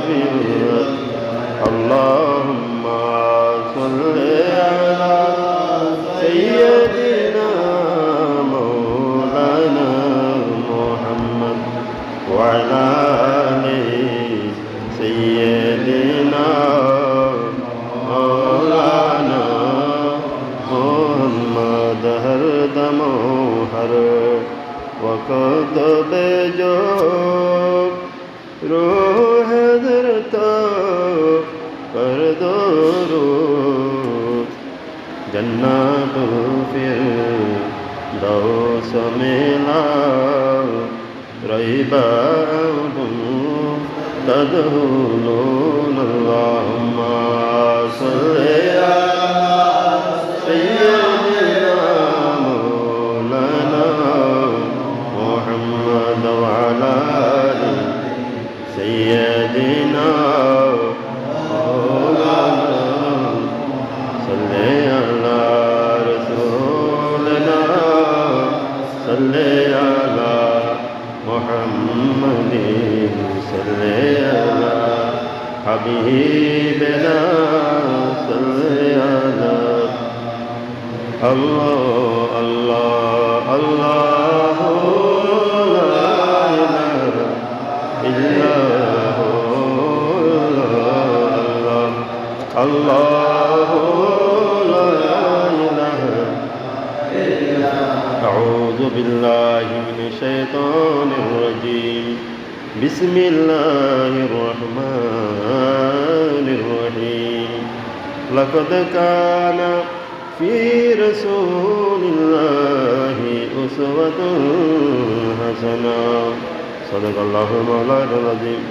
الله اللهم صل على سيدنا مولانا محمد وعلى آل سيدنا مولانا محمد ہر دم ہر وقت بے جو روح حضرت پر درود جنات الفردوس ملا ريبا تدخلون اللهم صل على سيدنا مولانا محمد وعلى آل سيدنا مولانا صل على رسولنا صل على محمد صل على حبيبنا صل على الله الله الله لا إله إلا هو الله الله لا إله إلا أعوذ بالله من الشيطان الرجيم بسم الله الرحمن الرحيم لقد كان في رسول الله أسوة حسنة صدق الله مولانا العظيم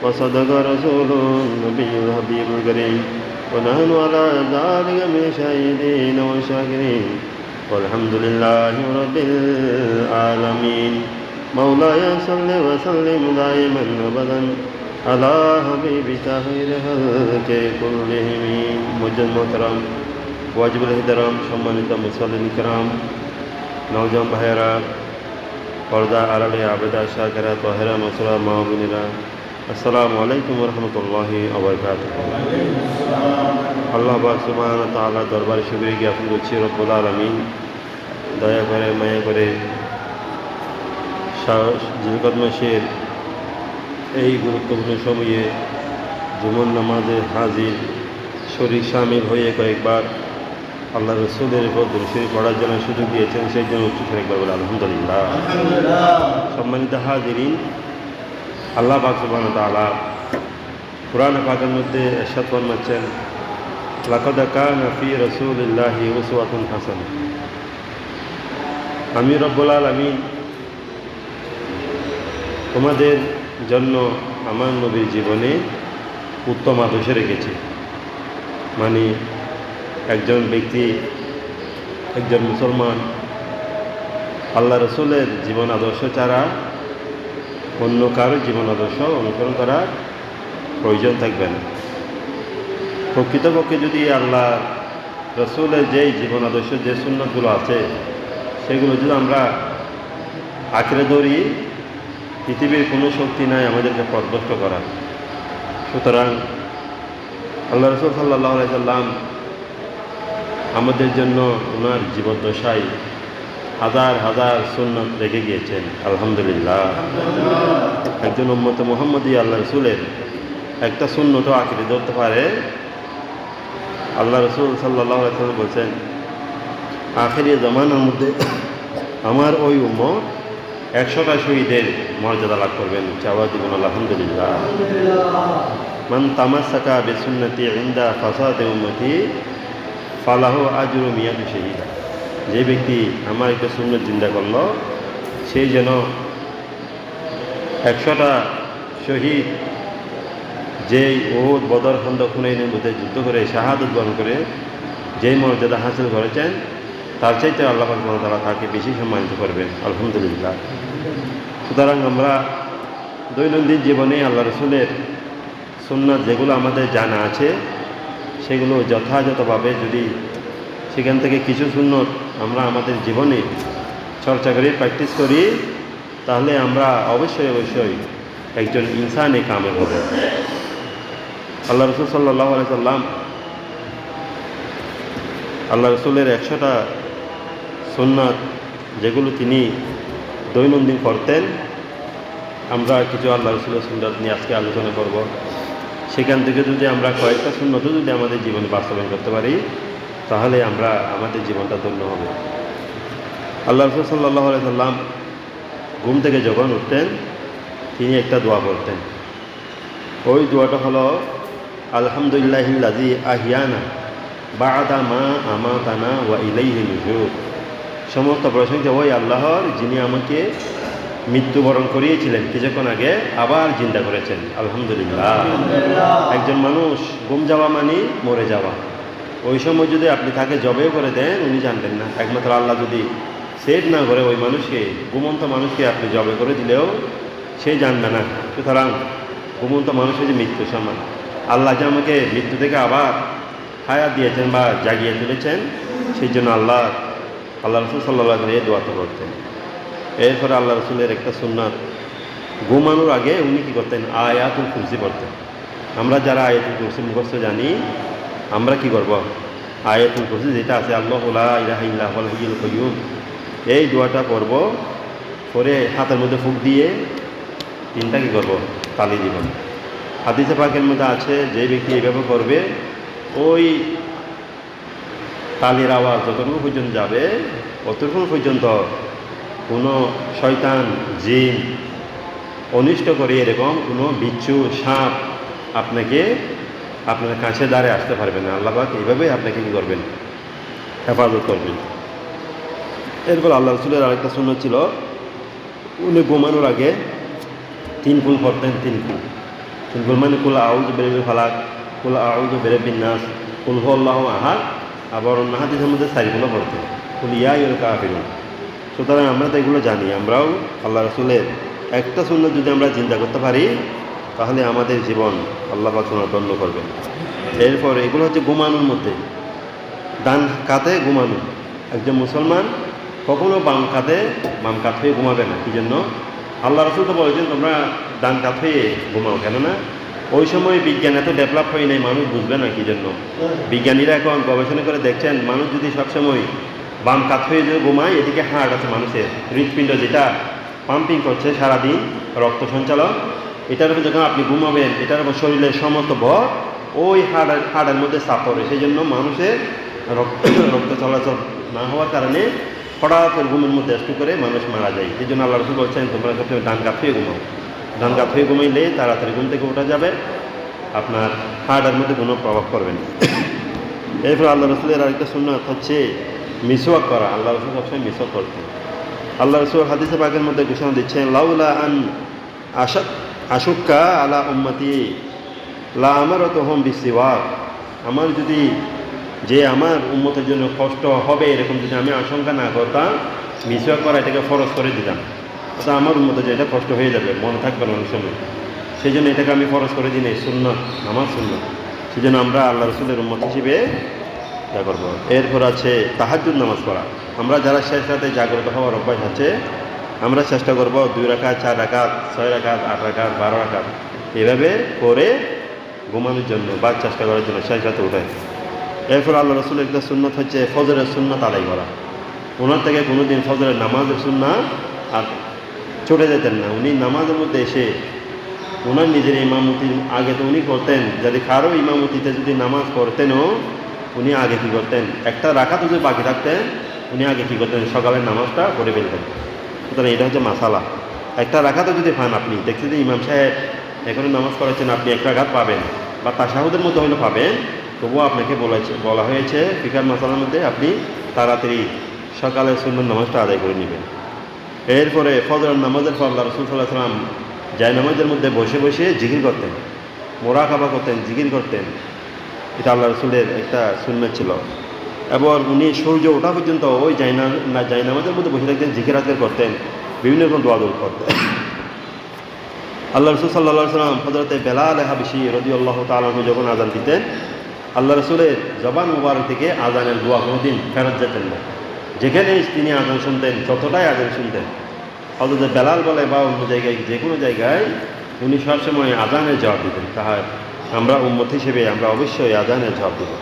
وصدق رسوله النبي الحبيب الكريم ونحن على ذلك من الشاهدين والشاكرين والحمد لله رب العالمين مولاي صل وسلم دائما ابدا على حبيبك خير خلق كلهم মুআজ্জাজ মোহতারাম ওয়াজিবুল ইহতারাম সম্মানিত মুসল্লিন কিরাম নওজওয়ান ভাইয়েরা পর্দা আড়ালে আবেদা শাকেরা তাহেরা মাসুরা মা বোনেরা আসসালামু আলাইকুম ওয়া রাহমাতুল্লাহি ওয়া বারাকাতুহু। আল্লাহ পাক সুবহানাহু ওয়া তাআলা দরবারে শুকরিয়া জ্ঞাপন করছি রব্বুল আলামিন দয়া করে মায়া করে জিলকদ মাসের এই গুরুত্বপূর্ণ সময়ে জুমার নামাজে হাজির শরীর শামিল হয়ে কয়েকবার আল্লাহ রসুলের উপর দুরূদ শরীফ পড়ার জন্য সুযোগ দিয়েছেন, সেই জন্য উচ্চস্বরে একবার বলে আলহামদুলিল্লাহ। সম্মানিত হাজিরিন, আল্লাহ পাক সুবহানাহু ওয়া তাআলা কুরআন পাকের মধ্যে ইরশাদ ফরমাচ্ছেন লাকাদ কানা ফি রাসূলিল্লাহি উসওয়াতুন হাসানাহ। আমি রব্বুল আলামিন তোমাদের জন্য আমার নবীর জীবনে উত্তম আদর্শ রেখেছি। মানে একজন ব্যক্তি, একজন মুসলমান আল্লাহ রসুলের জীবন আদর্শ ছাড়া অন্য কারো জীবন আদর্শ অনুসরণ করার প্রয়োজন থাকবে না। প্রকৃতপক্ষে যদি আল্লাহ রসুলের যেই জীবন আদর্শ যে সুন্নতগুলো আছে সেগুলো যদি আমরা আঁকড়ে ধরি, পৃথিবীর কোনো শক্তি নাই আমাদেরকে পথভ্রষ্ট করার। সুতরাং আল্লাহ রসুল সাল্লাল্লাহু আলাইহি সাল্লাম আমাদের জন্য ওনার জীবদ্দশায় হাজার হাজার সুন্নত রেখে গিয়েছেন। আলহামদুলিল্লাহ, একজন উম্মতে মুহাম্মদী আল্লাহ রসুলের একটা সুন্নতও আঁকড়ে ধরতে পারে। আল্লাহ রসুল সাল্লাল্লাহু আলাইহি সাল্লাম বলছেন আখিরি জামানার মধ্যে আমার ওই উম্মত 100টা শহীদের মর্যাদা লাভ করবেন। চাওয়া জীবন আলহামদুলিল্লাহ। মান তামাসসাকা বিসুন্নতি ইনদা ফাসাদি উম্মতি ফালাহু আজরু মিয়াতি শাহীদা। যে ব্যক্তি আমার একটা সুন্নত জিন্দা করল, সেই যেন 100টা শহীদ যেই উহুদ বদর খন্দক হুনাইনের মধ্যে যুদ্ধ করে শাহাদত বরণ করে যেই মর্যাদা হাসিল করেছেন, তার চাইতে আল্লাহ পাক সুবহানাহু ওয়া তাআলা তাকে বেশি সম্মানিত করবেন। আলহামদুলিল্লাহ। সুতরাং আমরা দৈনন্দিন জীবনে আল্লাহ রসুলের সুন্নাত যেগুলো আমাদের জানা আছে সেগুলো যথাযথভাবে যদি সেখান থেকে কিছু সুন্নত আমরা আমাদের জীবনে চর্চা করি, প্র্যাকটিস করি, তাহলে আমরা অবশ্যই একজন ইনসানে কামেল হব। আল্লাহ রসুল সাল্লাল্লাহু আলাইহি সাল্লাম আল্লাহ রসুলের 100টা সুন্নাত যেগুলো তিনি দৈনন্দিন করতেন, আমরা কিছু আল্লাহ রসুলের সুন্নাত নিয়ে আজকে আলোচনা করব। সেখান থেকে যদি আমরা কয়েকটা সুন্নতও যদি আমাদের জীবনে বাস্তবায়ন করতে পারি, তাহলে আমাদের জীবনটা ধন্য হবে। আল্লাহ রসুল সাল্লাল্লাহু আলাইহি সাল্লাম ঘুম থেকে যখন উঠতেন, তিনি একটা দোয়া করতেন। ওই দোয়াটা হলো, আলহামদুলিল্লাহিল্লাযী আহিয়ানা বা'দা মা আমাতানা ওয়া ইলাইহি নুশুর। সমস্ত প্রশংসা ওই আল্লাহর, যিনি আমাকে মৃত্যুবরণ করিয়েছিলেন, কিছুক্ষণ আগে আবার জিন্দা করেছেন। আলহামদুলিল্লাহ। একজন মানুষ ঘুম যাওয়া মানে মরে যাওয়া। ওই সময় যদি আপনি তাকে জবেও করে দেন, উনি জানবেন না। একমাত্র আল্লাহ যদি সেভ না করে ওই মানুষকে, ঘুমন্ত মানুষকে আপনি জবে করে দিলেও সে জানবে না। সুতরাং ঘুমন্ত মানুষের যে মৃত্যু সমান, আল্লাহ যে আমাকে মৃত্যু থেকে আবার হায়াত দিয়েছেন বা জাগিয়ে তুলেছেন, সেই জন্য আল্লাহ রসুল সাল্লাল্লাহু আলাইহি ওয়াসাল্লাম এই দোয়াটা করতেন। এরপরে আল্লাহ রসুলের একটা সুন্নাত, ঘুমানোর আগে উনি কী করতেন? আয়াতুল কুরসি পড়তেন। আমরা যারা আয়াতুল কুরসি মুখস্থ জানি, আমরা কি করব? আয়াতুল কুরসি যেটা আছে, আল্লাহু লা ইলাহা ইল্লা হুয়াল হাইয়ুল কাইয়্যুম, এই দোয়াটা পড়ব। পরে হাতের মধ্যে ফুঁক দিয়ে তিনটা কী করব? তালি দিবেন। হাদিসে পাকের মধ্যে আছে, যে ব্যক্তি এইভাবে করবে, ওই তালির আওয়াজ যতটুকু পর্যন্ত যাবে, অতটুকু পর্যন্ত কোনো শয়তান, জিন, অনিষ্ট করে এরকম কোনো বিচ্ছু, সাপ আপনার কাছে দ্বারে আসতে পারবে না। আল্লাহ পাক এইভাবে আপনাকে কী করবেন? হেফাজত করবেন। এরপর আল্লাহ রসুলের আরেকটা সুন্নাত ছিল, উনি ঘুমানোর আগে 3 কুল পড়তেন। 3 কুল মানে কুল আউযু বিরাব্বিল ফালাক, কুল আউযু বিরাব্বিন নাস, কুল হুয়াল্লাহু আহাদ। আবার অন্য হাদিসের মধ্যে 4 কুলও পড়তেন, কুল ইয়া আইয়ুহাল কাফিরুন। সুতরাং আমরা তো এগুলো জানি। আমরাও আল্লাহ রসুলের একটা সুন্নাত যদি আমরা চিন্তা করতে পারি, তাহলে আমাদের জীবন আল্লাহ পাক ধন্য করবেন। এরপর এগুলো হচ্ছে ঘুমানোর মধ্যে, ডান কাতে ঘুমানো। একজন মুসলমান কখনো বাম কাত হয়ে ঘুমাবে না। কি জন্য? আল্লাহ রসুল তো বলেছেন, তোমরা ডান কাত হয়ে ঘুমাও। কেননা ওই সময় বিজ্ঞান এত ডেভেলপ হয় নাই, মানুষ বুঝবে না কি জন্য। বিজ্ঞানীরা এখন গবেষণা করে দেখছেন, মানুষ যদি সবসময় বাম কাত হয়ে যদি ঘুমায়, এদিকে হার্ট আছে মানুষের, হৃৎপিণ্ড যেটা পাম্পিং করছে সারাদিন, রক্ত সঞ্চালন, এটার উপর যখন আপনি ঘুমাবেন, এটার উপর শরীরের সমস্ত ভর ওই হাড়ের মধ্যে চাপ পড়ে। সেই জন্য মানুষের রক্ত চলাচল না হওয়ার কারণে হঠাৎ ঘুমের মধ্যে একটু করে মানুষ মারা যায়। এই জন্য আল্লাহ রসুল বলছেন, তোমরা সবসময় ডান কাত হয়ে ঘুমাও। ডান কাত হয়ে ঘুমাইলে তাড়াতাড়ি ঘুম থেকে ওঠা যাবে, আপনার হার্টের মধ্যে কোনো প্রভাব পড়বে না। এরপর আল্লাহ রসুলের আরেকটা সুন্নাত হচ্ছে মিসওয়াক করা। আল্লাহ রসুল সবসময় মিসওয়াক করতেন। আল্লাহ রসুল হাদিসে পাকের মধ্যে ঘোষণা দিচ্ছেন, লাউলা আন আশুক্কা আলা উম্মতি লা আমারতুহুম বিসওয়াক। আমার যদি আমার উম্মতের জন্য কষ্ট হবে এরকম যদি আমি আশঙ্কা না করতাম, মিসওয়াক করা এটাকে ফরজ করে দিতাম, তো আমার উম্মতের যে এটা কষ্ট হয়ে যাবে, মনে থাকবে না অনেক সময়। সেই জন্য এটাকে আমি ফরজ করে দিই নাই, সুন্নাত, নামাজ সুন্নাত। সেই জন্য আমরা আল্লাহ রসুলের উম্মত হিসেবে যা করবো। এরপর আছে তাহাজ্জুদ নামাজ পড়া। আমরা যারা শেষ রাতে জাগ্রত হওয়ার অভ্যাস আছে, আমরা চেষ্টা করব 2 রাকাত, 4 রাকাত, 6 রাকাত, 8 রাকাত, 12 রাকাত এভাবে করে ঘুমানোর জন্য বা চেষ্টা করার জন্য শেষ রাতে উঠায়। এরপর আল্লাহ রসুলের একটা সুন্নাত হচ্ছে ফজরের সুন্নাত আদায় করা। ওনার থেকে কোনোদিন ফজরের নামাজের সুন্নাত আর ছুটে যেতেন না। উনি নামাজের মধ্যে এসে ওনার নিজের ইমামতির আগে তো উনি করতেন, যদি কারো ইমামতিতে যদি নামাজ পড়তেনও, উনি আগে কী করতেন? একটা রাকাত যদি বাকি থাকতেন, উনি আগে কী করতেন? সকালের নামাজটা পড়ে ফেলতেন। সুতরাং এটা হচ্ছে মাসালা। একটা রাকাতও যদি পান, আপনি দেখছেন যে ইমাম সাহেব এখনো নামাজ পড়েছেন, আপনি একটা রাকাত পাবেন বা তাশাহুদের মধ্যে হয়তো পাবেন, তবুও আপনাকে বলা হয়েছে ফিকার মাসালার মধ্যে আপনি তাড়াতাড়ি সকালের সুন্নাত নামাজটা আদায় করে নেবেন। এরপরে ফজরের নামাজের পর আল্লাহ রাসূল সাল্লাল্লাহু আলাইহি ওয়াসাল্লাম জায়নামাজের মধ্যে বসে বসে জিকির করতেন, মুরাকাবা করতেন, জিকির করতেন। এটা আল্লাহ রসুলের একটা সুন্নাত ছিল। এবং উনি সূর্য ওঠা পর্যন্ত ওই জায়নামাজের মধ্যে বসে থাকতেন, জিকির আজকার করতেন, বিভিন্ন রকম দোয়া দৌড় করতেন। আল্লাহ রসুল সাল্লাল্লাহু আলাইহি ওয়াসাল্লাম হযরতে বেলাল হাবশী রাদিয়াল্লাহু তাআলা আনহু যখন আযান দিতেন, আল্লাহ রসুলের জবান মুবারক থেকে আযানের দোয়া কোনোদিন ফেরত যেতেন না। যেখানে তিনি আযান শুনতেন, যতটাই আযান শুনতেন, হযরত বেলাল বলে বা অন্য জায়গায়, যে কোনো জায়গায় উনি সবসময় আযানের জবাব দিতেন। আমরা উম্মত হিসেবে আমরা অবশ্যই আজানের জবাব দেব।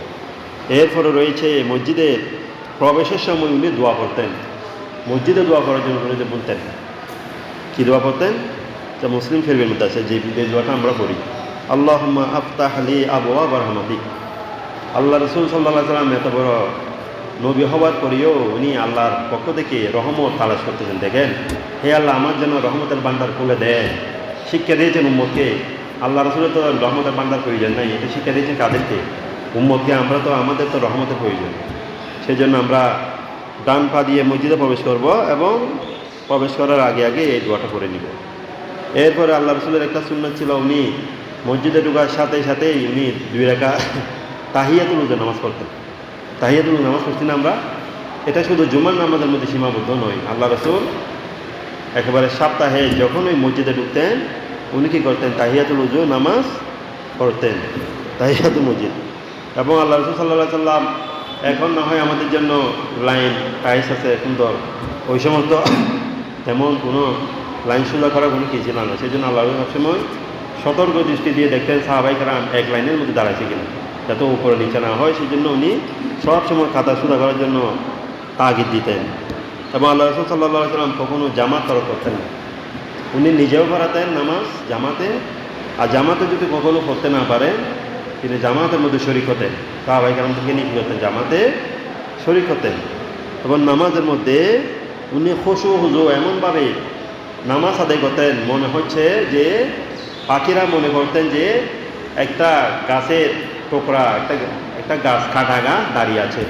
এরপরে রয়েছে মসজিদের প্রবেশের সময় উনি দোয়া করতেন। মসজিদে দোয়া করার জন্য উনি বলতেন, কী দোয়া করতেন? তা মুসলিম শরীফের মধ্যে আছে যে দোয়াটা আমরা পড়ি, আল্লাহুম্মা আফতাহ লি আবওয়াব রাহমাতিক। আল্লাহ রাসূল সাল্লাল্লাহু আলাইহি ওয়াসাল্লাম এত বড় নবী হওয়ার পরেও উনি আল্লাহর পক্ষ থেকে রহমত তালাশ করতেছেন। দেখেন, হে আল্লাহ, আমার জন্য রহমতের ভান্ডার খুলে দেন। শিক্ষা দিয়েছেন উম্মতকে। আল্লাহ রাসূলের তো রহমতের ভান্ডার প্রয়োজন নাই, এটা শিক্ষা দিয়েছেন কাদেরকে? উম্মতকে। আমাদের তো রহমতের প্রয়োজন। সেই জন্য আমরা ডান পা দিয়ে মসজিদে প্রবেশ করব এবং প্রবেশ করার আগে আগে এই দোয়াটা করে নিব। এরপরে আল্লাহ রাসূলের একটা সুন্নাত ছিল, উনি মসজিদে ঢোকার সাথে সাথেই উনি 2 রাকাত তাহিয়াতুল উযু নামাজ পড়তেন। তাহিয়াতুল উযু নামাজ পড়ছি না আমরা, এটা শুধু জুমার নামাজের মধ্যে সীমাবদ্ধ নয়। আল্লাহ রাসূল একেবারে সপ্তাহে যখন ওই মসজিদে ঢুকতেন উনি কী করতেন? তাহিয়াতুল উযু নামাজ পড়তেন, তাহিয়াতুল মসজিদ। এবং আল্লাহ রাসূল সাল্লাল্লাহু আলাইহি ওয়াসাল্লাম, এখন না হয় আমাদের জন্য লাইন টাইস আছে সুন্দর, ওই সমস্ত তেমন কোনো লাইন সোজা করার কোনো কি ছিল না। সেই জন্য আল্লাহ সবসময় সতর্ক দৃষ্টি দিয়ে দেখতেন সাহাবায়ে কেরাম এক লাইনের মধ্যে দাঁড়াইছে কিনা, যাতে উপরে নিচে না হয়। সেই জন্য উনি সবসময় খাতা সোজা করার জন্য তাগিদ দিতেন। এবং আল্লাহ রাসূল সাল্লাল্লাহু আলাইহি ওয়াসাল্লাম কখনো জামাত তরক করতেন না। উনি নিজেও পড়াতেন নামাজ জামাতে, আর জামাতে যদি কখনো পড়তে না পারেন তিনি জামাতের মধ্যে শরীক হতেন। সাহাবায়ে কেরাম থেকে নিয়ে কী করতেন? জামাতে শরীক হতেন। এবং নামাজের মধ্যে উনি খুশু হুজু এমনভাবে নামাজ আদায় করতেন, মনে হচ্ছে যে পাখিরা মনে করতেন যে একটা গাছের টুকরা, একটা গাছ, কাটা গাছ দাঁড়িয়ে আছে।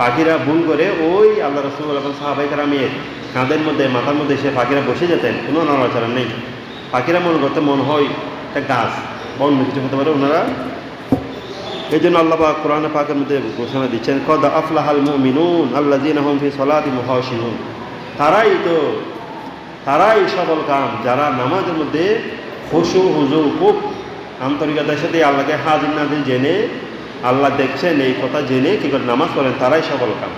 পাখিরা ভুল করে ওই আল্লাহ রাসূল এবং সাহাবায়ে কেরামের কাঁধের মধ্যে, মাথার মধ্যে সে পাখিরা বসে যেতেন, কোনো নড়াচড়া নেই। পাখিরা মনে করতে মনে হয় একটা গাছ বা অন্য কিছু হতে পারে ওনারা। এই জন্য আল্লাহ পাক কোরআনে পাকের মধ্যে ঘোষণা দিচ্ছেন, কদ আফলাহাল মুমিনুন আল্লাযীনা হুম ফি সলাতিহিম খাশিউন। তারাই সফল কাম যারা নামাজের মধ্যে খুশু হুজু খুব আন্তরিকতার সাথে আল্লাহকে হাজির নাজির জেনে, আল্লাহ দেখছেন এই কথা জেনে কী করে নামাজ পড়েন, তারাই সফল কাম।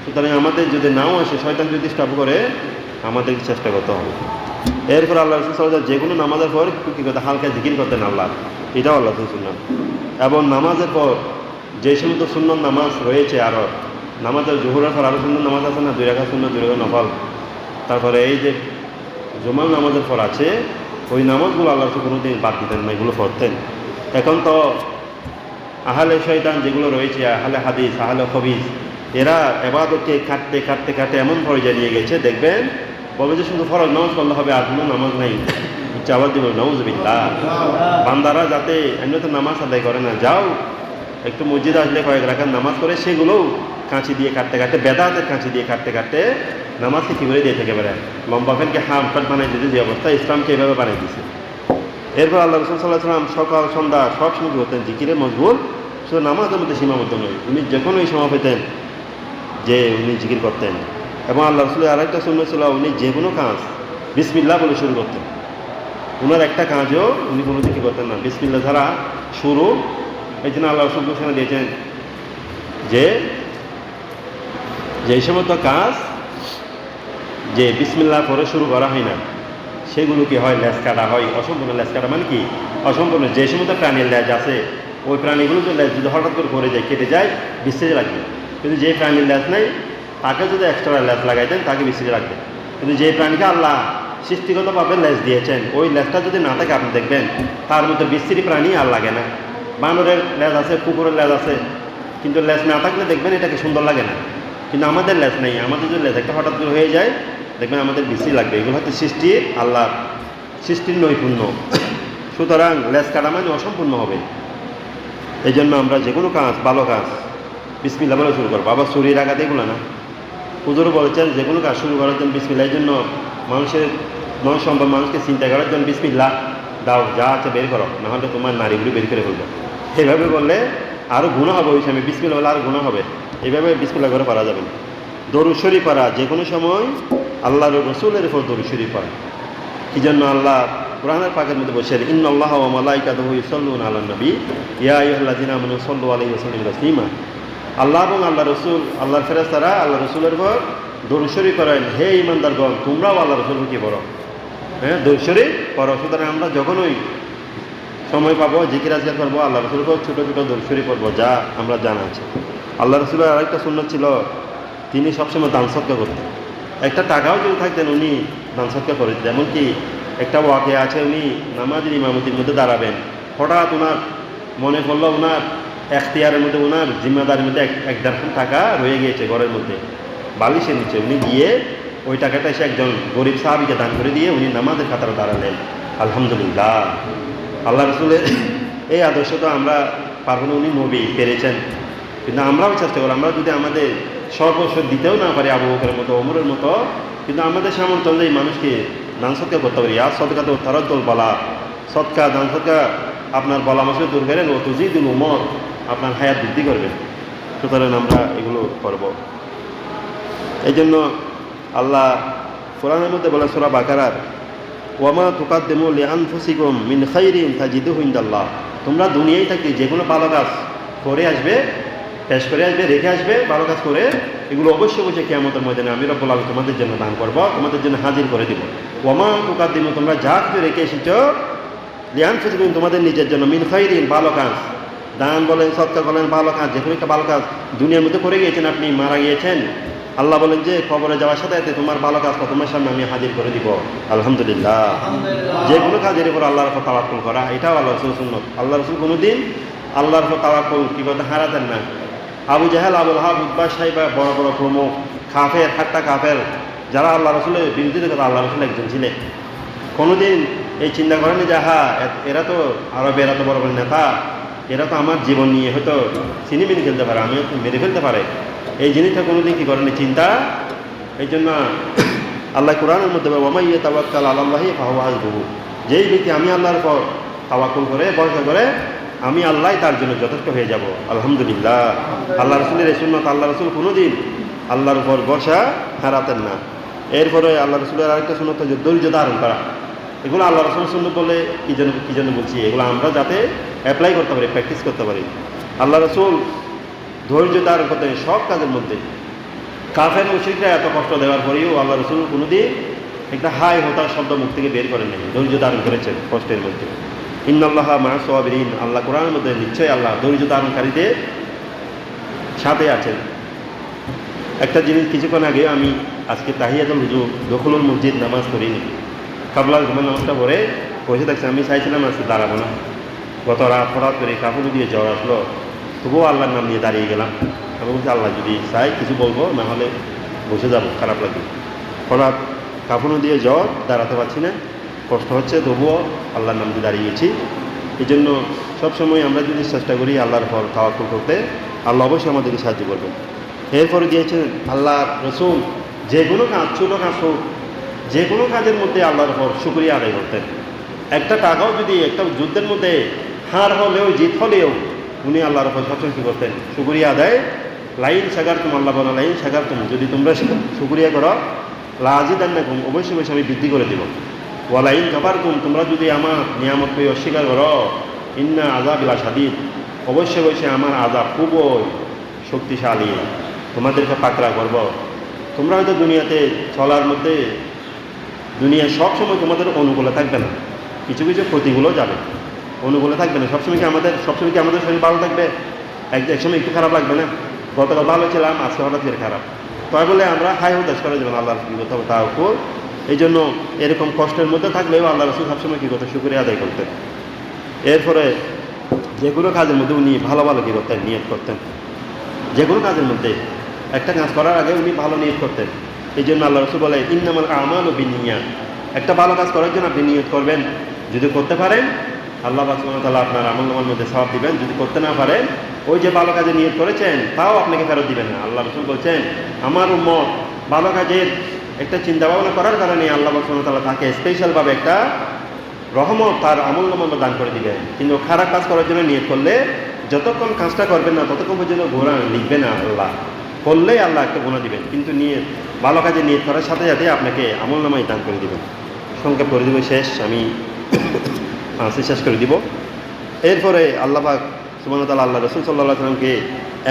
সুতরাং আমাদের যদি নাও আসে, শয়তান যদি স্টপ করে, আমাদের চেষ্টা করতে হবে। এরপর আল্লাহ রাসূল সাল্লাল্লাহু আলাইহি ওয়াসাল্লাম যে কোনো নামাজের পর কী করতে? হালকা জিকির করতেন আল্লাহ, এটাও আল্লাহ সুন্নাত। এবং নামাজের পর যে সমস্ত সুন্নত নামাজ রয়েছে, আরও নামাজের জোহরের পর আরও সুন্নত নামাজ আছে না, 2 রাকাত সুন্নত 2 রাকাত নফল। তারপরে এই যে জুমার নামাজের পর আছে, ওই নামাজগুলো আল্লাহ রাসূল কোনোদিন বাদ দিতেন না, এগুলো পড়তেন। এখন তো আহলে শয়তান যেগুলো রয়েছে, আহলে হাদিস, আহলে খবিস, এরা ইবাদতকে কাটতে কাটতে কাটতে এমন পর্যায়ে নিয়ে গেছে, দেখবেন বলে যে শুধু ফরজ নামাজ পড়লে হবে, আর কোনো নামাজ নাই। আবার দিব নাউযুবিল্লাহ। বান্দারা যাতে এমনিতে নামাজ আদায় করে না, যাও একটু মসজিদে আসলে কয়েক রাকাত নামাজ করে সেগুলোও কাঁচি দিয়ে কাটতে কাটতে, বেদাতের কাঁচি দিয়ে কাটতে কাটতে নামাজকে কী করে দিয়ে থেকে বেড়ে লম্বা ফেলকে হামফাট বানাই দিতে, যে অবস্থা ইসলামকে এভাবে বানিয়ে দিয়েছে। এরপর আল্লাহ রাসূল সাল্লাল্লাহু আলাইহি ওয়াসাল্লাম সকাল সন্ধ্যা সব সময় করতেন জিকিরে মশগুল, শুধু নামাজের মধ্যে সীমাবদ্ধ নয়, উনি যে কোনো সময় পেতেন যে উনি জিকির করতেন। এবং আল্লাহ রাসূলের আরেকটা সুন্নাত ছিল, উনি যে কোনো কাজ বিসমিল্লাহ বলে শুরু করতেন। ওনার একটা কাজও উনি কোনো দিকে করতেন না বিসমিল্লাহ ছাড়া শুরু। এই জন্য আল্লাহ রাসূল ঘোষণা দিয়েছেন যে যেই সমস্ত কাজ যে বিসমিল্লাহ পরে শুরু করা হয় না, সেগুলো কি হয়? লেজ কাটা হয়। অসম্পূর্ণ লেজ কাটা মানে কি? অসম্পূর্ণ। যে সমস্ত প্রাণীর লেজ আছে, ওই প্রাণীগুলো যদি লেজ যদি হঠাৎ করে পড়ে যায়, কেটে যায়, বিচ্ছেদে লাগবে। কিন্তু যে প্রাণীর লেজ নেই, তাকে যদি এক্সট্রা লেজ লাগাই দেন, তাকে বিচ্ছেদে লাগবে। কিন্তু যে প্রাণীকে আল্লাহ সৃষ্টিগতভাবে লেজ দিয়েছেন, ওই লেজটা যদি না থাকে, আপনি দেখবেন তার মধ্যে বিশ্রী প্রাণী আর লাগে না। বানরের লেজ আছে, কুকুরের লেজ আছে, কিন্তু লেজ না থাকলে দেখবেন এটাকে সুন্দর লাগে না। কিন্তু আমাদের লেজ নেই, আমাদের যদি লেজ একটা হঠাৎ করে হয়ে যায়, দেখবেন আমাদের বিশ্রী লাগবে। এগুলো হচ্ছে সৃষ্টি, আল্লাহ সৃষ্টির নৈপুণ্য। সুতরাং লেজ কাটা মানে অসম্পূর্ণ হবে। এই জন্য আমরা যে কোনো কাজ, ভালো কাজ বিসমিল্লাহ বলে শুরু করবো। আবার শরীর আঘাত এগুলো না। হুজুর বলেছেন যে কোনো কাজ শুরু করার জন্য বিসমিল্লাহ। এই জন্য মানুষের সম্ভব মানুষকে চিন্তা করার জন্য বিসমিল্লাহ দাও, যা আছে বের করো, নাহলে তোমার নারীগুলো বের করে ফেলবো। এইভাবে বললে আরও গুনাহ হবে। ওই সময় বিসমিল্লাহ বলে আরও গুনাহ হবে। এইভাবে বিসমিল্লাহ করে পারা যাবে না। দরুদ শরীফ পড়া, যে কোনো সময় আল্লাহর রাসূলের উপর দরুদ শরীফ পড়া। কি জন্য আল্লাহ কোরআনের পাকের মধ্যে বলছেন, ইন্নাল্লাহা ওয়া মালাইকাতুহু ইউসাল্লুনা আলান নবী ইয়া আইয়ুহাল্লাযীনা আমানু সাল্লু আলাইহি ওয়া সাল্লিমু তাসলিমা। আল্লাহ এবং আল্লাহ রসুল, আল্লাহর ফেরেশতারা আল্লাহ রসুলের উপর দরুদ শরীফ পড়েন। হে ঈমানদারগণ, তোমরাও আল্লাহ রসুলকে কি পড়ো? হ্যাঁ, দরুদ শরীফ পড়ো। সুতরাং আমরা যখনই সময় পাবো জিকির আজকার করবো, আল্লাহ রসুলকে ছোটো ছোটো দর্শরী পড়বো, যা আমরা জানা আছে। আল্লাহ রসুলের আরেকটা সুন্নত ছিল, তিনি সবসময় দান সৎকা করতেন। একটা টাকাও যদি থাকতেন উনি দান সৎকা করে দিতেন। এমনকি একটা ওয়াকে আছে, উনি নামাজের ইমামতির মধ্যে দাঁড়াবেন, হঠাৎ ওনার মনে পড়লো ওনার এখতিয়ারের মধ্যে, ওনার জিম্মাদারির মধ্যে 1-1.5 টাকা রয়ে গিয়েছে ঘরের মধ্যে বালিশের নিচে। উনি গিয়ে ওই টাকাটা এসে একজন গরিব সাহাবীকে দান করে দিয়ে উনি নামাজের কাতারে দাঁড়ালেন। আলহামদুলিল্লাহ, আল্লাহ রসুলের এই আদর্শ তো আমরা পারবো না, উনি নবী পেরেছেন, কিন্তু আমরাও চেষ্টা করি। আমরা যদি আমাদের সর্বস্ব দিতেও না পারি আবু বকরের মতো, ওমরের মতো, কিন্তু আমাদের সামর্থ্য অনুযায়ী মানুষকে দান সৎকার করতে পারি। আর সদকা তো তারাতুল বালা, সৎকা দান সৎকা আপনার বলা মাসে দূর করেন, ও তুজিদুল উমর, আপনার হায়াত বৃদ্ধি করবেন। সুতরাং আমরা এগুলো করব। এই জন্য আল্লাহ কোরআনের মধ্যে বলে সূরা বাকারার, ওয়ামা তুকাদ্দিমু লিআনফুসিকুম মিন খাইরিন তাজিদুহু ইনদাল্লাহ, তোমরা দুনিয়ায় থাকতে যে কোনো ভালো কাজ করে আসবে, পেশ করে আসবে, রেখে আসবে, ভালো কাজ করে, এগুলো অবশ্যই অবশ্যই কিয়ামতের ময়দানে আমি রব্বুল আলামিন তোমাদের জন্য দান করব, তোমাদের জন্য হাজির করে দিব। ওয়ামা তুকাদ্দিমু, তোমরা যা কিছু রেখে এসেছো, লিআনফুসিকুম, তোমাদের নিজের জন্য, মিন খাইরিন, ভালো কাজ, দান বলেন, সৎকার বলেন, ভালো কাজ, যে কোনো একটা ভালো কাজ দুনিয়ার মধ্যে করে গিয়েছেন, আপনি মারা গিয়েছেন, আল্লাহ বলেন যে কবরে যাওয়ার সাথে সাথে তোমার ভালো কাজ তোমার সামনে আমি হাজির করে দিব। আলহামদুলিল্লাহ, যে কোনো কাজের উপর আল্লাহর উপর তাওয়াক্কুল করা, এটাও আল্লাহ রসুল সুন্নত। আল্লাহ রসুল কোনোদিন আল্লাহর উপর তাওয়াক্কুল কি করতে হারাতেন না। আবু জাহেল, আবুল হাব, উতবা, সাইবা, বড় বড় প্রমুখ কাফের, হাট্টা কাফের, যারা আল্লাহ রসুলের বিরোধিতা করে, আল্লাহ রসুল একজন ছিলেন। কোনোদিন এই চিন্তা করেনি যে হ্যাঁ এরা তো আরবে, এরা তো বড় বড় নেতা, এরা তো আমার জীবন নিয়ে হয়তো চিনিমিনি খেলতে পারে, আমিও মেরে ফেলতে পারে, এই জিনিসটা কোনোদিন কী করেনি চিন্তা। এই জন্য আল্লাহ কোরআনের মধ্যে ওয়ামান ইয়াতাওয়াক্কাল আলাল্লাহি ফাহুয়া হাসবুহু, যেই ব্যক্তি আমি আল্লাহর উপর তাওয়াক্কুল করে, ভরসা করে, আমি আল্লাহ তার জন্য যথেষ্ট হয়ে যাব। আলহামদুলিল্লাহ, আল্লাহ রসুলের এই সুন্নাত, আল্লাহ রসুল কোনোদিন আল্লাহর উপর ভরসা হারাতেন না। এরপরে আল্লাহ রসুলের আরেকটা সুন্নাত হচ্ছে ধৈর্য ধারণ করা। এগুলো আল্লাহ রসুল সুন্নাত বলে কী জন্য বলছি, এগুলো আমরা যাতে অ্যাপ্লাই করতে পারি, প্র্যাকটিস করতে পারি। আল্লাহ রসুল ধৈর্য ধারণ করতেন সব কাজের মধ্যে। কাফের মুশরিকরা এত কষ্ট দেওয়ার পরেও আল্লাহ রসুল কোনোদিন একটা হাই হতাশ শব্দ মুখ থেকে বের করেন নাই, ধৈর্য ধারণ করেছেন কষ্টের মধ্যে। ইন্নাল্লাহা মা'আস সাবিরিন, আল্লাহ কোরআনের মধ্যে নিশ্চয়ই আল্লাহ ধৈর্য ধারণকারীদের সাথে আছেন। একটা জিনিস কিছুক্ষণ আগে আমি আজকে তাহিয়াতুল হুজুর দখলুল মসজিদ নামাজ পড়িনি, কাবলার জুমার নামাজটা পড়ে বসে থাকছি। আমি চাইছিলাম আজকে দাঁড়াবো না, গত রাত হঠাৎ করে কাপড় দিয়ে জ্বর আসলো, তবুও আল্লাহর নাম নিয়ে দাঁড়িয়ে গেলাম। আমি বলছি আল্লাহ যদি চাই কিছু বলবো, না হলে বসে যাবো, খারাপ লাগবে। হঠাৎ কাপড় দিয়ে জ্বর, দাঁড়াতে পারছি না, কষ্ট হচ্ছে, তবুও আল্লাহর নাম দিয়ে দাঁড়িয়েছি। এই জন্য সবসময় আমরা যদি চেষ্টা করি আল্লাহর পর তাওয়াক্কুল করতে, আল্লাহ অবশ্যই আমাদেরকে সাহায্য করবেন। এরপরে দিয়েছেন আল্লাহ রসুল যে কোনো কাজ, ছোটো কাজ হোক, যে কোনো কাজের মধ্যে আল্লাহর পর শুকরিয়া আদায় করতেন। একটা টাকাও যদি একটা যুদ্ধের মধ্যে হার হলেও জিত হলেও উনি আল্লাহর উপর সবসময় কী করতেন, শুকরিয়া আদায়। লাইন সাগারতুম, আল্লাহ বলা লাইন সাগারতুম, যদি তোমরা শুকরিয়া করো, লাযিদান্নাকুম, অবশ্যই অবশ্যই আমি বৃদ্ধি করে দেব। ওয়ালাইন কাফারতুম, তোমরা যদি আমার নিয়ামত পেয়ে অস্বীকার করো, ইন্না আযাবি লাশাদীদ, অবশ্যই অবশ্যই আমার আযাব খুবই শক্তিশালী, তোমাদেরকে পাকড়া করব। তোমরা হয়তো দুনিয়াতে চলার মধ্যে দুনিয়া সবসময় তোমাদের অনুকূলে থাকবে না, কিছু কিছু প্রতিকূলও যাবে, অনুকূলে থাকবে না। সবসময় কি আমাদের শরীর ভালো থাকবে? একসময় একটু খারাপ লাগবে না? গতকাল ভালো ছিলাম, আজকে হঠাৎ করে খারাপ, তাই বলে আমরা হাই হতাশ করে দেবেন, আল্লাহর কী করতে হবে তার উপর। এই জন্য এরকম কষ্টের মধ্যে থাকলেও আল্লাহ রসুল সবসময় কী করতেন, শুকরিয়া আদায় করতেন। এরপরে যে কোনো কাজের মধ্যে উনি ভালো ভালো কী করতেন, নিয়ত করতেন। যে কোনো কাজের মধ্যে একটা কাজ করার আগে উনি ভালো নিয়ত করতেন। এই জন্য আল্লাহ রসুল বলে ইন্নামাল আমালু বিন্নিয়াত, একটা ভালো কাজ করার জন্য আপনি নিয়ত করবেন, যদি করতে পারেন আল্লাহ সুবহানাহু ওয়া তাআলা আপনার আমলনামার মধ্যে সওয়াব দিবেন, যদি করতে না পারেন ওই যে ভালো কাজে নিয়ত করেছেন তাও আপনাকে ফেরত দিবেন না। আল্লাহ রসুল বলছেন আমার উম্মত ভালো কাজের একটা চিন্তা ভাবনা করার কারণে আল্লাহ সুবহানাহু ওয়া তাআলা তাকে স্পেশালভাবে একটা রহমত তার আমলনামার মধ্যে দান করে দিবেন। কিন্তু খারাপ কাজ করার জন্য নিয়ত করলে যতক্ষণ কাজটা করবেন না ততক্ষণ পর্যন্ত গুনাহ লিখবে না, আল্লাহ করলেই আল্লাহ একটা গুনাহ দিবেন, কিন্তু নিয়ত ভালো কাজে নিয়ত করার সাথে সাথে আপনাকে আমলনামায় দান করে দিবেন। সংক্ষেপ করে দিব, শেষ আমি শেষ করে দিব। এরপরে আল্লাহ পাক সুবহানাহু ওয়া তাআলা আল্লাহ রাসূল সাল্লাল্লাহু আলাইহি ওয়াসাল্লামকে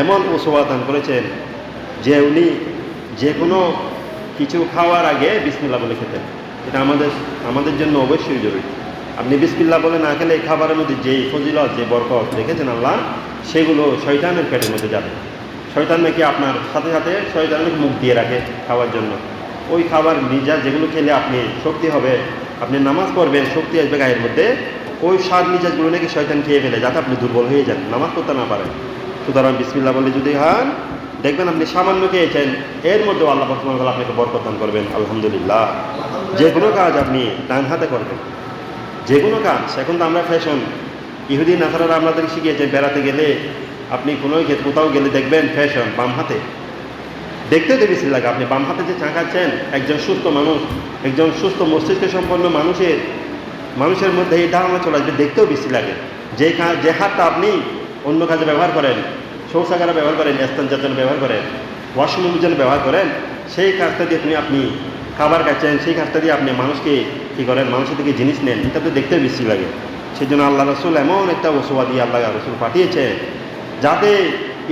এমন উসওয়া দান করেছেন যে উনি যে কোনো কিছু খাওয়ার আগে বিসমিল্লাহ বলে খেতেন। এটা আমাদের জন্য অবশ্যই জরুরি। আপনি বিসমিল্লাহ বলে না খেলে এই খাবারের মধ্যে যেই ফজিলত যে বরকত রেখেছেন আল্লাহ, সেগুলো শয়তানের পেটের মধ্যে যাবে। শয়তান নাকি আপনার সাথে সাথে শয়তান নাকি মুখ দিয়ে রাখে খাওয়ার জন্য। ওই খাবার নিজা যেগুলো খেলে আপনি শক্তি হবে, আপনি নামাজ পড়বেন, শক্তি আসবে গায়ের মধ্যে, ওই স্বাদ মিজাজগুলো নাকি শয়তান খেয়ে ফেলে, যাতে আপনি দুর্বল হয়ে যান, নামাজ পড়তে না পারেন। সুতরাং বিসমিল্লাহ বলে যদি খান, দেখবেন আপনি সামান্য খেয়েছেন, এর মধ্যেও আল্লাহ পাক সুবহানাহু ওয়া তাআলা আপনাকে বরকত দান করবেন। আলহামদুলিল্লাহ। যে কোনো কাজ আপনি ডান হাতে করবেন, যে কোনো কাজ। এখন তো আমরা ফ্যাশন, ইহুদি নাসারারা আমাদের শিখিয়েছেন, বেড়াতে গেলে আপনি কোথাও গেলে দেখবেন ফ্যাশন বাম হাতে, দেখতেও তো বেশি লাগে। আপনি বাম হাতে যে চা খাচ্ছেন, একজন সুস্থ মানুষ, একজন সুস্থ মস্তিষ্ক সম্পন্ন মানুষের মধ্যে এই ধারণা চলে আসবে, দেখতেও বেশি লাগে। যে হাতটা আপনি অন্য কাজে ব্যবহার করেন, শৌচাগারে ব্যবহার করেন, স্থানজার জন্য ব্যবহার করেন, ওয়াশরুমের জন্য ব্যবহার করেন, সেই কাজটা দিয়ে আপনি খাবার খাচ্ছেন, সেই কাজটা দিয়ে আপনি মানুষকে কী করেন, মানুষের থেকে জিনিস নেন, এটা তো দেখতেও বেশি লাগে। সেই জন্য আল্লাহ রসুল এমন একটা ওসওয়া দিয়ে আল্লাহ রসুল পাঠিয়েছে, যাতে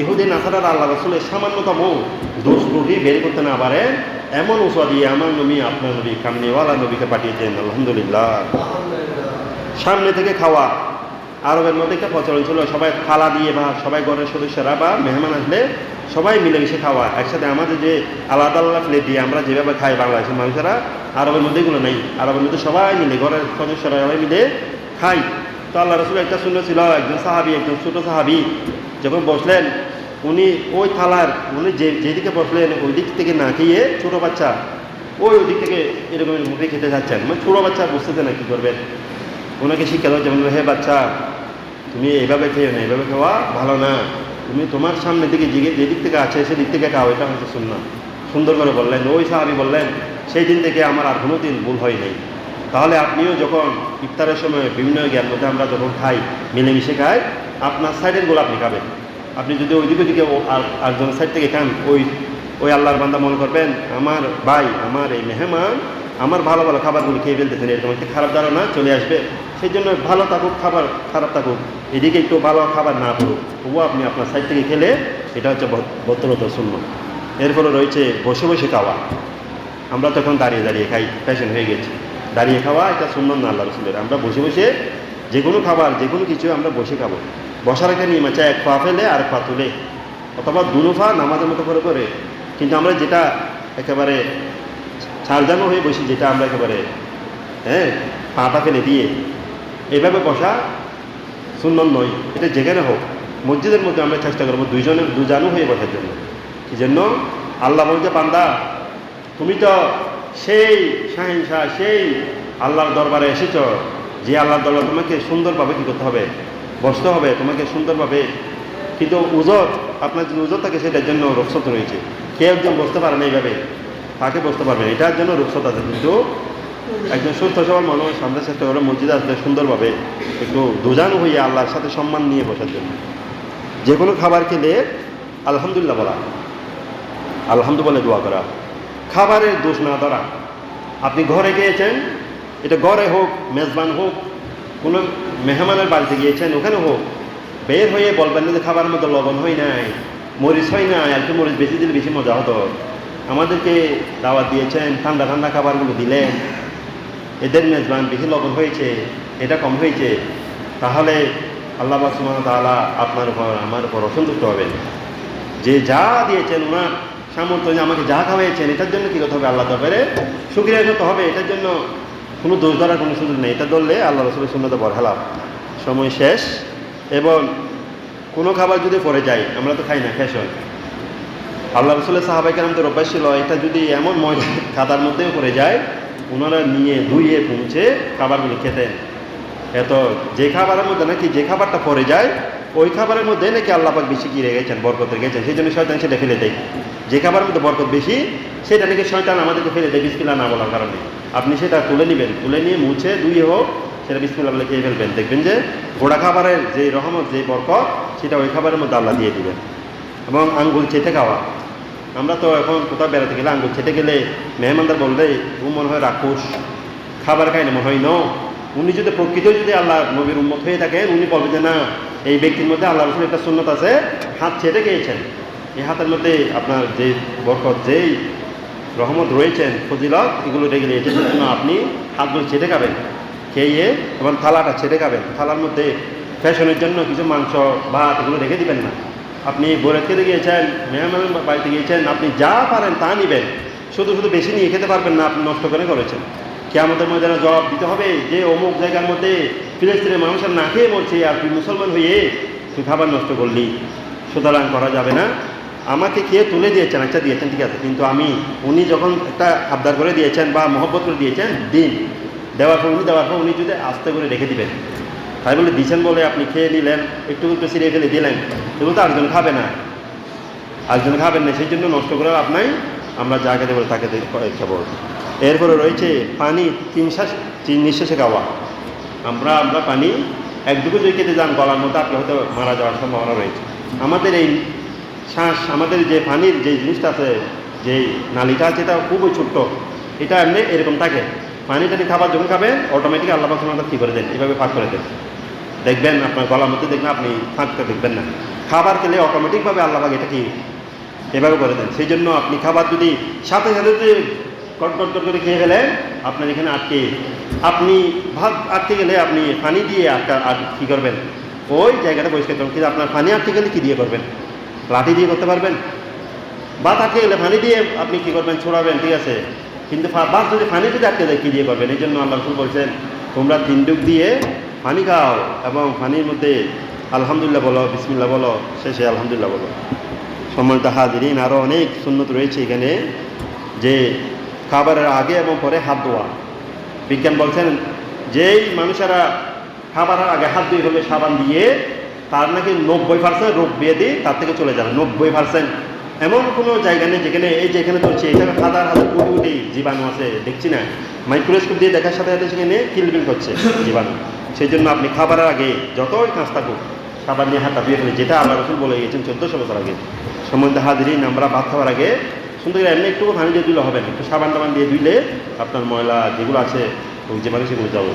ইহুদি নাসারারা আল্লাহ রসুলের সামান্যতম দোষ ত্রুটি বের করতে না পারে, এমন ওসওয়া দিয়ে আমার নবী, আপনার নবী, কামনিওয়ালা নবীকে পাঠিয়েছেন। আলহামদুলিল্লাহ। সামনে থেকে খাওয়া আরবের মধ্যে একটা প্রচলন ছিল, সবাই থালা দিয়ে বা সবাই ঘরের সদস্যরা বা মেহমান আসলে সবাই মিলেমিশে খাওয়া একসাথে। আমাদের যে আলাদা আলাদা প্লেট দিয়ে আমরা যেভাবে খাই বাংলাদেশের মানুষেরা, আরবের মধ্যে এগুলো নেই। আরবের মধ্যে সবাই মিলে, ঘরের সদস্যরা সবাই মিলে খাই। তো আল্লাহ রসুল একটা শূন্য ছিল, একজন সাহাবি, একজন ছোটো সাহাবি যখন বসলেন, উনি ওই থালার উনি যেদিকে বসলেন ওই দিক থেকে না খেয়ে ছোটো বাচ্চা ওই দিক থেকে এরকম মুখে খেতে যাচ্ছেন। মানে ছোটো বাচ্চা বুঝতেছে না কী করবেন, ওনাকে শিক্ষা দেওয়া যেমন, হে বাচ্চা, তুমি এইভাবে খেয়ে না, এইভাবে খাওয়া ভালো না, তুমি তোমার সামনের দিকে যেদিক থেকে আছে সেদিক থেকে খাও, এটা হচ্ছে সুন্নাহ। সুন্দর করে বললেন। ওই সাহাবী বললেন, সেই দিন থেকে আমার আর কোনো দিন ভুল হয় নাই। তাহলে আপনিও যখন ইফতারের সময় বিভিন্ন জ্ঞান মধ্যে আমরা যখন খাই, মিলেমিশে খাই, আপনার সাইডেরগুলো আপনি খাবেন। আপনি যদি ওই দিকে আরেকজনের সাইড থেকে খান, ওই আল্লাহর বান্দা মনে করবেন, আমার ভাই, আমার এই মেহমান আমার ভালো ভালো খাবারগুলো খেয়ে ফেলতেছেন, এরকম একটা খারাপ ধারণা চলে আসবে। সেই জন্য ভালো থাকুক খাবার, খারাপ থাকুক, এদিকে একটু ভালো খাবার না করুক, তবুও আপনি আপনার সাইড থেকে খেলে, এটা হচ্ছে ভদ্রতা সুন্নাহ। এরপরে রয়েছে বসে বসে খাওয়া। আমরা তখন দাঁড়িয়ে দাঁড়িয়ে খাই, ফ্যাশন হয়ে গেছে। দাঁড়িয়ে খাওয়া এটা সুন্নাহ না আল্লাহ রসুলের। আমরা বসে বসে যে কোনো খাবার, যে কোনো কিছু আমরা বসে খাবো। বসার একটা নিয়ম আছে, এক পা ফেলে আর পা তুলে, অথবা দুনো পা নামাজের মতো করে। কিন্তু আমরা যেটা একেবারে ছাড়জানো হয়ে বসি, যেটা আমরা একেবারে পাটা ফেলে দিয়ে এভাবে বসা সুন্নাহ নয়। এটা যেখানে হোক, মসজিদের মধ্যে আমরা চেষ্টা করবো দুজনও হয়ে বসার জন্য। এই জন্য আল্লাহ বলছে, বান্দা তুমি তো সেই শাহিনশাহ, সেই আল্লাহর দরবারে এসেছ, যে আল্লাহর দরবারে তোমাকে সুন্দরভাবে কী করতে হবে, বসতে হবে, তোমাকে সুন্দরভাবে। কিন্তু উজর, আপনার যদি উজর থাকে, সেটার জন্য রুখসত রয়েছে। কেউ একজন বসতে পারে না এইভাবে, তাকে বসতে পারবেন, এটার জন্য রুখসত আছে। কিন্তু একজন সুস্থ সবল মানুষ আমরা চেষ্টা করে মসজিদে আসলে সুন্দরভাবে একটু দুজানু হয়ে আল্লাহর সাথে সম্মান নিয়ে বসার জন্য। যে কোনো খাবার খেলে আলহামদুলিল্লাহ বলা, আলহামদুলিল্লাহ দোয়া করা, খাবারের দোষ না ধরা। আপনি ঘরে গিয়েছেন, এটা ঘরে হোক, মেজবান হোক, কোনো মেহমানের বাড়িতে গিয়েছেন, ওখানে হোক, বের হয়ে বলবেন না যে খাবারের মধ্যে লবণ হয় নাই, মরিচ হয় নাই, একটু মরিচ বেশি দিলে বেশি মজা হতো। আমাদেরকে দাওয়াত দিয়েছেন, ঠান্ডা ঠান্ডা খাবারগুলো দিলেন, এদের মেজবান বেশি লবণ হয়েছে, এটা কম হয়েছে, তাহলে আল্লাহ সুবহানাহু ওয়া তাআলা আপনার উপর, আমার উপর অসন্তুষ্ট হবেন। যে যা দিয়েছেন, ওনার সামর্থ্য, যে আমাকে যা খাওয়াইছেন, এটার জন্য কী করতে হবে, আল্লাহ দরবারে শুকরিয়া করতে হবে। এটার জন্য কোনো দোষ ধরার কোনো সুযোগ নেই। এটা ধরলে আল্লাহ রসুলের সুন্নাতে বরহালাপ, সময় শেষ। এবং কোনো খাবার যদি পড়ে যায়, আমরা তো খাই না, ফ্যাশন। আল্লাহ রসুলের সাহাবায়ে কেরাম তো অভ্যাস ছিল, এটা যদি এমন ময়দা খাতার মধ্যেও পড়ে যায়, ওনারা নিয়ে ধুয়ে পৌঁছে খাবারগুলো খেতেন। এত যে খাবারের মধ্যে নাকি যে খাবারটা পড়ে যায়, ওই খাবারের মধ্যে নাকি আল্লাহ পাক বেশি কী রেখেছেন, বরকত রেখেছেন। সেই জন্য শয়তান সেটা ফেলে দেয়। যে খাবারের মধ্যে বরকত বেশি, সেটা নাকি শয়তান আমাদেরকে ফেলে দেয় বিসমিল্লাহ না বলার কারণে। আপনি সেটা তুলে নেবেন, তুলে নিয়ে মুছে ধুয়ে হোক, সেটা বিসমিল্লাহ বলে খেয়ে ফেলবেন। দেখবেন যে গোড়া খাবারের যে রহমত, যে বরকত, সেটা ওই খাবারের মধ্যে আল্লাহ দিয়ে দিবেন। এবং আঙ্গুল চেটে খাওয়া। আমরা তো এখন কোথাও বেড়াতে গেলে আঙ্গুল চেটে গেলে মেহমানদার বললে ও মনে হয় রাক্ষস, খাবার খায় না মনে হয়। উনি যদি প্রকৃত যদি আল্লাহ নবীর উম্মত হয়ে থাকেন, উনি বলবেন যে না, এই ব্যক্তির মধ্যে আল্লাহ রসুলের একটা সুন্নত আছে, হাত ছেটে খেয়েছেন। এই হাতের মধ্যে আপনার যে বরকত, যেই রহমত রয়েছেন, ফজিলত, এগুলো রেখে দিয়েছেন। সেই জন্য আপনি হাতগুলো ছেটে খাবেন। খেয়ে এবং থালাটা ছেড়ে খাবেন। থালার মধ্যে ফ্যাশনের জন্য কিছু মাংস ভাত এগুলো রেখে দিবেন না। আপনি বরের খেতে গিয়েছেন, মেহমান বাড়িতে গিয়েছেন, আপনি যা পারেন তা নিবেন, শুধু শুধু বেশি নিয়ে খেতে পারবেন না, আপনি নষ্ট করে করেছেন। কিয়ামতের ময়দানে জবাব দিতে হবে যে অমুক জায়গার মধ্যে ফিলিস্তিনের মানুষের না খেয়ে মরছে, আর তুই মুসলমান হয়ে তুই খাবার নষ্ট করলি। সুতরাং করা যাবে না। আমাকে খেয়ে তুলে দিয়েছেন, আচ্ছা দিয়েছেন ঠিক আছে, কিন্তু উনি যখন একটা আবদার করে দিয়েছেন বা মহব্বত করে দিয়েছেন, দিন। দেওয়ার পর উনি যদি আস্তে করে রেখে দিবেন। তাই বলে দিচ্ছেন বলে আপনি খেয়ে নিলেন, একটু একটু ছিঁড়ে ফেলে দিলেন, এগুলো তো আরেকজন খাবে না, আরেকজন খাবেন না, সেই জন্য নষ্ট করে লাভ নাই। আমরা যা খেতে বলে তাকে খাবো। এরপরে রয়েছে পানি তিন নিঃশ্বাসে খাওয়া। আমরা পানি একটুকু যদি খেতে যান গলার মধ্যে আপনি হয়তো মারা যাওয়ার সম্ভাবনা রয়েছে। আমাদের এই শ্বাস, আমাদের যে পানির যে জিনিসটা আছে, যে নালীটা আছে, এটা খুবই ছোট্ট, এটা এমনি এরকম থাকে। পানি টানি খাবার যখন খাবেন অটোমেটিক আল্লাহ পাক সুবহানাহু ওয়া তাআলা কী করে দেন, এভাবে ফাঁক করে দেন। দেখবেন আপনার গলার মধ্যে দেখবেন আপনি ফাঁকটা দেখবেন না। খাবার খেলে অটোমেটিকভাবে আল্লাহ পাক এটা কি এভাবে করে দেন। সেই জন্য আপনি খাবার যদি সাথে সাথে কট করে খেয়ে ফেলেন, আপনার এখানে আপনি ভাত আটকে গেলে আপনি পানি দিয়ে আর কী করবেন, ওই জায়গাটা পরিষ্কার করবেন। কিন্তু আপনার পানি আটকে গেলে কী দিয়ে করবেন? লাঠি দিয়ে করতে পারবেন? ভাত আটকে গেলে পানি দিয়ে আপনি কী করবেন? ছোড়াবেন, ঠিক আছে, কিন্তু ভাত যদি পানি যদি আটকে যায় কী দিয়ে করবেন? এই জন্য আল্লাহ রাসূল বলছেন তোমরা 3 ডুব দিয়ে পানি খাও এবং পানির মধ্যে আলহামদুলিল্লাহ বলো, বিসমিল্লাহ বলো, শেষে আলহামদুলিল্লাহ বলো। সম্মানিত হাজিরিন, আরও অনেক সুন্নত রয়েছে এখানে, যে খাবারের আগে এবং পরে হাত ধোয়া। বিজ্ঞান বলছেন যেই মানুষেরা খাবারের আগে হাত ধুয়ে ফেলবে সাবান দিয়ে, তার নাকি 90% রোগ ব্যাধি তার থেকে চলে যাবে। 90%। এমন কোনো জায়গা নেই যেখানে এই যে এখানে চলছে, এখানে হাজার কোটি জীবাণু আছে, দেখছি না, মাইক্রোস্কোপ দিয়ে দেখার সাথে সাথে সেখানে কিলবিল করছে জীবাণু। সেই জন্য আপনি খাবারের আগে যতই কাজ থাকুক সাবান নিয়ে হাতটা ধুয়ে ফেলে, যেটা আল্লাহ রাসূল বলে গেছেন 1400 বছর আগে। সম্মানিত হাজিরিন, আমরা ভাত খাওয়ার আগে সুন্দর করে এমনি একটু পানি দিয়ে ধুলে হবে না, একটু সাবান টাবান দিয়ে ধুইলে আপনার ময়লা যেগুলো আছে ওই জীবাণু সেগুলো যাবে।